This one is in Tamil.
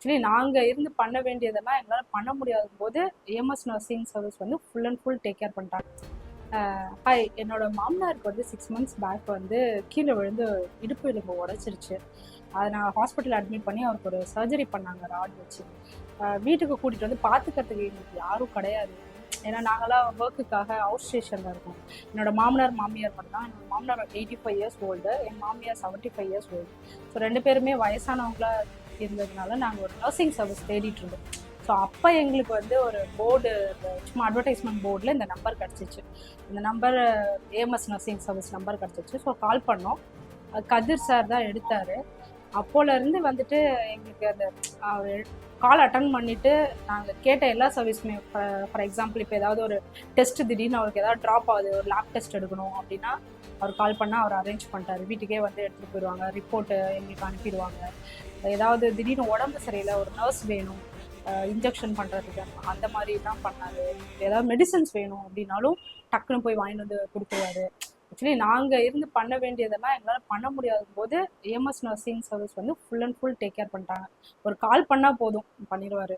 ஆக்சுவலி நாங்கள் இருந்து பண்ண வேண்டியதெல்லாம் எங்களால் பண்ண முடியாத போது ஏஎம்எஸ் நர்சிங் சர்வீஸ் வந்து full and full take care பண்ணிட்டாங்க. ஹாய், என்னோட மாமனாருக்கு வந்து 6 months பேக் வந்து கீழே விழுந்து இடுப்பு எலும்பு உடைச்சிருச்சு. அதை நான் ஹாஸ்பிட்டல் அட்மிட் பண்ணி அவருக்கு ஒரு சர்ஜரி பண்ணாங்க ராட் வச்சு. வீட்டுக்கு கூட்டிகிட்டு வந்து பார்த்துக்கிறதுக்கு எங்களுக்கு யாரும் கிடையாது. ஏன்னா நாங்களாம் ஒர்க்குக்காக அவுட் ஸ்டேஷனில் இருக்கோம். என்னோட மாமனார் மாமியார் மட்டும்தான். என்னோட மாமனார் 85 years ஓல்டு, என் மாமியார் 75 years ஓல்டு. ஸோ 2 பேருமே வயசானவங்களா இருந்ததுனால நாங்கள் ஒரு நர்சிங் சர்வீஸ் தேடிட்டு இருந்தோம். ஸோ அப்போ எங்களுக்கு வந்து ஒரு போர்டு, சும்மா அட்வர்டைஸ்மெண்ட் போர்டில் இந்த நம்பர் கிடச்சிச்சு. இந்த number AMS nursing service number கிடச்சிச்சு. ஸோ கால் பண்ணோம். கதிர் சார் தான் எடுத்தார். அப்போலேருந்து வந்துட்டு எங்களுக்கு அந்த அவர் கால் அட்டன் பண்ணிவிட்டு நாங்கள் கேட்ட எல்லா சர்வீஸுமே, ஃபார் எக்ஸாம்பிள் இப்போ ஏதாவது ஒரு டெஸ்ட் திடீர்னு அவருக்கு ஏதாவது ட்ராப் ஆகுது, ஒரு லேப் டெஸ்ட் எடுக்கணும் அப்படின்னா அவர் கால் பண்ணால் அவர் அரேஞ்ச் பண்ணிட்டார். வீட்டுக்கே வந்து எடுத்துகிட்டு போயிடுவாங்க, ரிப்போர்ட்டு எங்களுக்கு அனுப்பிடுவாங்க. ஏதாவது திடீர்னு உடம்பு சரியில்லை, ஒரு நர்ஸ் வேணும் இன்ஜெக்ஷன் பண்ணுறதுக்கு, அந்த மாதிரி தான் பண்ணார். ஏதாவது மெடிசன்ஸ் வேணும் அப்படின்னாலும் டக்குன்னு போய் வாங்கிட்டு வந்து கொடுத்துருவாரு. ஆக்சுவலி நாங்கள் இருந்து பண்ண வேண்டியதெல்லாம் எங்களால் பண்ண முடியாத போது ஏஎம்எஸ் நர்சிங் சர்வீஸ் வந்து full and full take care பண்ணிட்டாங்க. ஒரு கால் பண்ணால் போதும் பண்ணிடுவார்.